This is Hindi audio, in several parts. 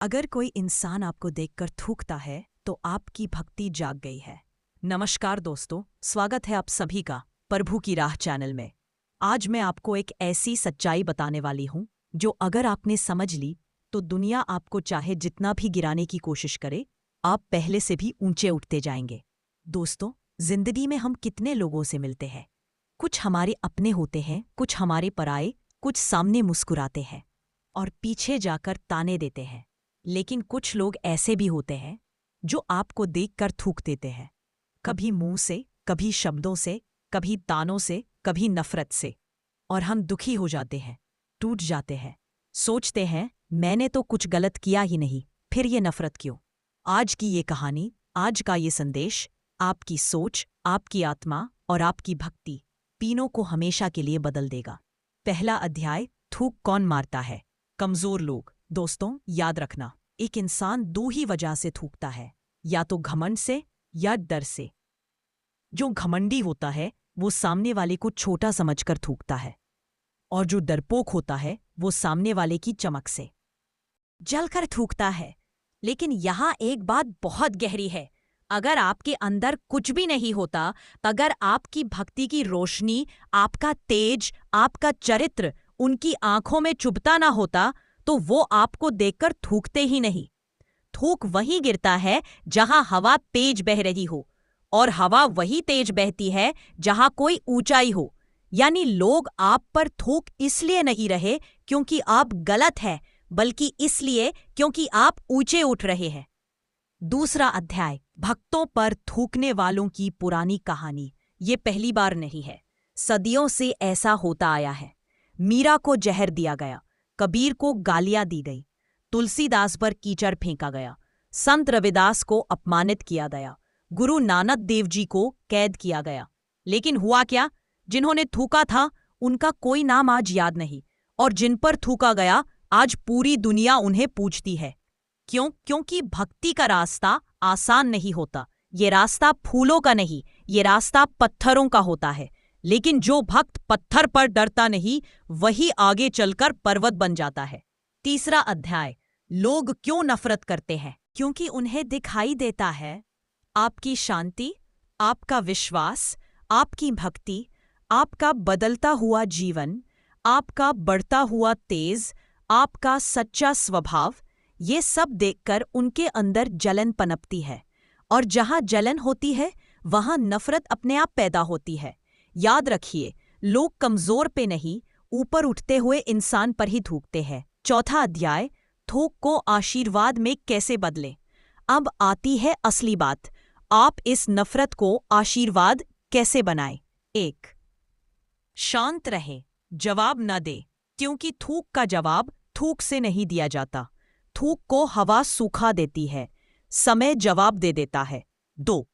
अगर कोई इंसान आपको देखकर थूकता है तो आपकी भक्ति जाग गई है। नमस्कार दोस्तों, स्वागत है आप सभी का प्रभु की राह चैनल में। आज मैं आपको एक ऐसी सच्चाई बताने वाली हूं जो अगर आपने समझ ली तो दुनिया आपको चाहे जितना भी गिराने की कोशिश करे, आप पहले से भी ऊंचे उठते जाएंगे। दोस्तों, जिंदगी में हम कितने लोगों से मिलते हैं। कुछ हमारे अपने होते हैं, कुछ हमारे पराए, कुछ सामने मुस्कुराते हैं और पीछे जाकर ताने देते हैं। लेकिन कुछ लोग ऐसे भी होते हैं जो आपको देखकर थूक देते हैं, कभी मुंह से, कभी शब्दों से, कभी तानों से, कभी नफरत से। और हम दुखी हो जाते हैं, टूट जाते हैं, सोचते हैं मैंने तो कुछ गलत किया ही नहीं, फिर ये नफरत क्यों। आज की ये कहानी, आज का ये संदेश आपकी सोच, आपकी आत्मा और आपकी भक्ति तीनों को हमेशा के लिए बदल देगा। पहला अध्याय, थूक कौन मारता है? कमजोर लोग। दोस्तों, याद रखना, एक इंसान दो ही वजह से थूकता है, या तो घमंड से या डर से। जो घमंडी होता है वो सामने वाले को छोटा समझकर थूकता है, और जो डरपोक होता है वो सामने वाले की चमक से जलकर थूकता है। लेकिन यहाँ एक बात बहुत गहरी है। अगर आपके अंदर कुछ भी नहीं होता, अगर आपकी भक्ति की रोशनी, आपका तेज, आपका चरित्र उनकी आंखों में चुभता ना होता, तो वो आपको देखकर थूकते ही नहीं। थूक वहीं गिरता है जहां हवा तेज बह रही हो, और हवा वही तेज बहती है जहां कोई ऊंचाई हो। यानी लोग आप पर थूक इसलिए नहीं रहे क्योंकि आप गलत हैं, बल्कि इसलिए क्योंकि आप ऊंचे उठ रहे हैं। दूसरा अध्याय, भक्तों पर थूकने वालों की पुरानी कहानी। ये पहली बार नहीं है, सदियों से ऐसा होता आया है। मीरा को जहर दिया गया, कबीर को गालियां दी गई, तुलसीदास पर कीचड़ फेंका गया, संत रविदास को अपमानित किया गया, गुरु नानक देव जी को कैद किया गया। लेकिन हुआ क्या? जिन्होंने थूका था उनका कोई नाम आज याद नहीं, और जिन पर थूका गया आज पूरी दुनिया उन्हें पूछती है। क्यों? क्योंकि भक्ति का रास्ता आसान नहीं होता। ये रास्ता फूलों का नहीं, ये रास्ता पत्थरों का होता है। लेकिन जो भक्त पत्थर पर डरता नहीं, वही आगे चलकर पर्वत बन जाता है। तीसरा अध्याय, लोग क्यों नफरत करते हैं? क्योंकि उन्हें दिखाई देता है आपकी शांति, आपका विश्वास, आपकी भक्ति, आपका बदलता हुआ जीवन, आपका बढ़ता हुआ तेज, आपका सच्चा स्वभाव। ये सब देखकर उनके अंदर जलन पनपती है, और जहां जलन होती है वहां नफरत अपने आप पैदा होती है। याद रखिए, लोग कमजोर पे नहीं, ऊपर उठते हुए इंसान पर ही थूकते हैं। चौथा अध्याय, थूक को आशीर्वाद में कैसे बदलें। अब आती है असली बात, आप इस नफरत को आशीर्वाद कैसे बनाएं। 1, शांत रहे, जवाब न दे, क्योंकि थूक का जवाब थूक से नहीं दिया जाता। थूक को हवा सूखा देती है, समय जवाब दे देता है। 2,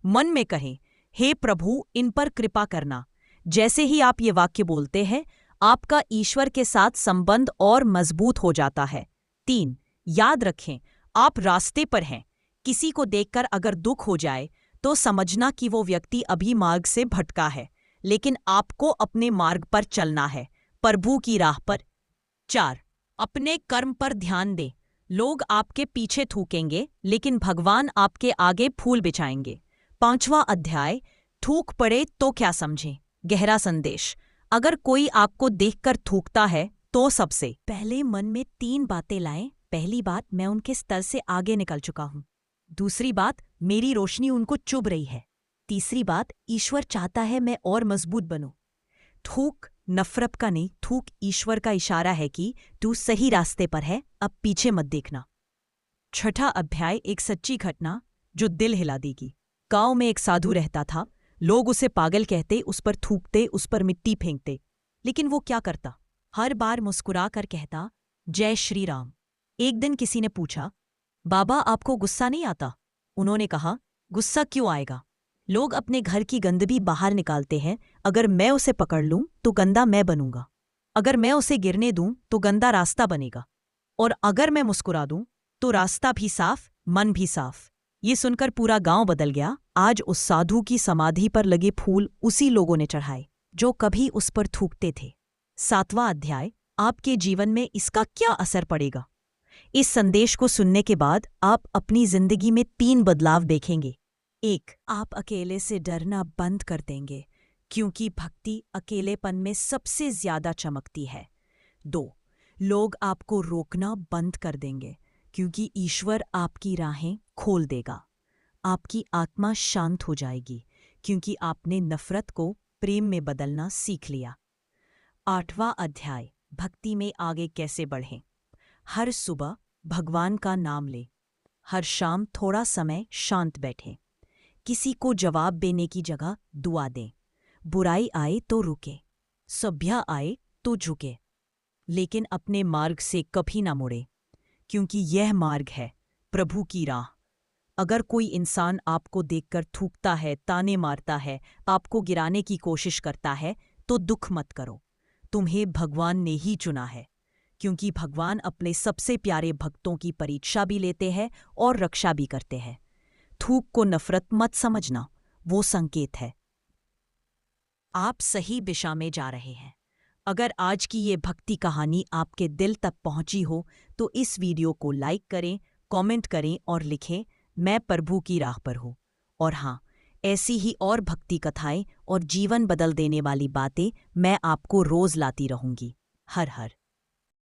मन में कहें, हे प्रभु, इन पर कृपा करना। जैसे ही आप ये वाक्य बोलते हैं, आपका ईश्वर के साथ संबंध और मजबूत हो जाता है। 3, याद रखें, आप रास्ते पर हैं। किसी को देखकर अगर दुख हो जाए तो समझना कि वो व्यक्ति अभी मार्ग से भटका है, लेकिन आपको अपने मार्ग पर चलना है, प्रभु की राह पर। 4, अपने कर्म पर ध्यान दें। लोग आपके पीछे थूकेंगे, लेकिन भगवान आपके आगे फूल बिछाएंगे। 5वां अध्याय, थूक पड़े तो क्या समझें। गहरा संदेश, अगर कोई आपको देखकर थूकता है तो सबसे पहले मन में 3 बातें लाएं। पहली बात, मैं उनके स्तर से आगे निकल चुका हूं। दूसरी बात, मेरी रोशनी उनको चुभ रही है। तीसरी बात, ईश्वर चाहता है मैं और मजबूत बनूं। थूक नफरत का नहीं, थूक ईश्वर का इशारा है कि तू सही रास्ते पर है, अब पीछे मत देखना। 6ठा अध्याय, एक सच्ची घटना जो दिल हिला देगी। गांव में एक साधु रहता था। लोग उसे पागल कहते, उस पर थूकते, उस पर मिट्टी फेंकते, लेकिन वो क्या करता? हर बार मुस्कुरा कर कहता, जय श्री राम। एक दिन किसी ने पूछा, बाबा आपको गुस्सा नहीं आता? उन्होंने कहा, गुस्सा क्यों आएगा? लोग अपने घर की गंदगी बाहर निकालते हैं। अगर मैं उसे पकड़ लूं तो गंदा मैं बनूंगा, अगर मैं उसे गिरने दूं तो गंदा रास्ता बनेगा, और अगर मैं मुस्कुरा दूं तो रास्ता भी साफ, मन भी साफ। ये सुनकर पूरा गांव बदल गया। आज उस साधु की समाधि पर लगे फूल उसी लोगों ने चढ़ाए जो कभी उस पर थूकते थे। 7वां अध्याय, आपके जीवन में इसका क्या असर पड़ेगा। इस संदेश को सुनने के बाद आप अपनी जिंदगी में 3 बदलाव देखेंगे। 1, आप अकेले से डरना बंद कर देंगे, क्योंकि भक्ति अकेलेपन में सबसे ज्यादा चमकती है। 2, लोग आपको रोकना बंद कर देंगे, क्योंकि ईश्वर आपकी राहें खोल देगा। आपकी आत्मा शांत हो जाएगी, क्योंकि आपने नफरत को प्रेम में बदलना सीख लिया। 8वां अध्याय, भक्ति में आगे कैसे बढ़ें। हर सुबह भगवान का नाम लें। हर शाम थोड़ा समय शांत बैठें। किसी को जवाब देने की जगह दुआ दें। बुराई आए तो रुके, सभ्य आए तो झुके, लेकिन अपने मार्ग से कभी ना मुड़े, क्योंकि यह मार्ग है प्रभु की राह। अगर कोई इंसान आपको देखकर थूकता है, ताने मारता है, आपको गिराने की कोशिश करता है, तो दुख मत करो। तुम्हें भगवान ने ही चुना है, क्योंकि भगवान अपने सबसे प्यारे भक्तों की परीक्षा भी लेते हैं और रक्षा भी करते हैं। थूक को नफरत मत समझना, वो संकेत है आप सही दिशा में जा रहे हैं। अगर आज की ये भक्ति कहानी आपके दिल तक पहुंची हो तो इस वीडियो को लाइक करें, कमेंट करें और लिखें, मैं प्रभु की राह पर हूँ। और हाँ, ऐसी ही और भक्ति कथाएं और जीवन बदल देने वाली बातें मैं आपको रोज लाती रहूंगी। हर हर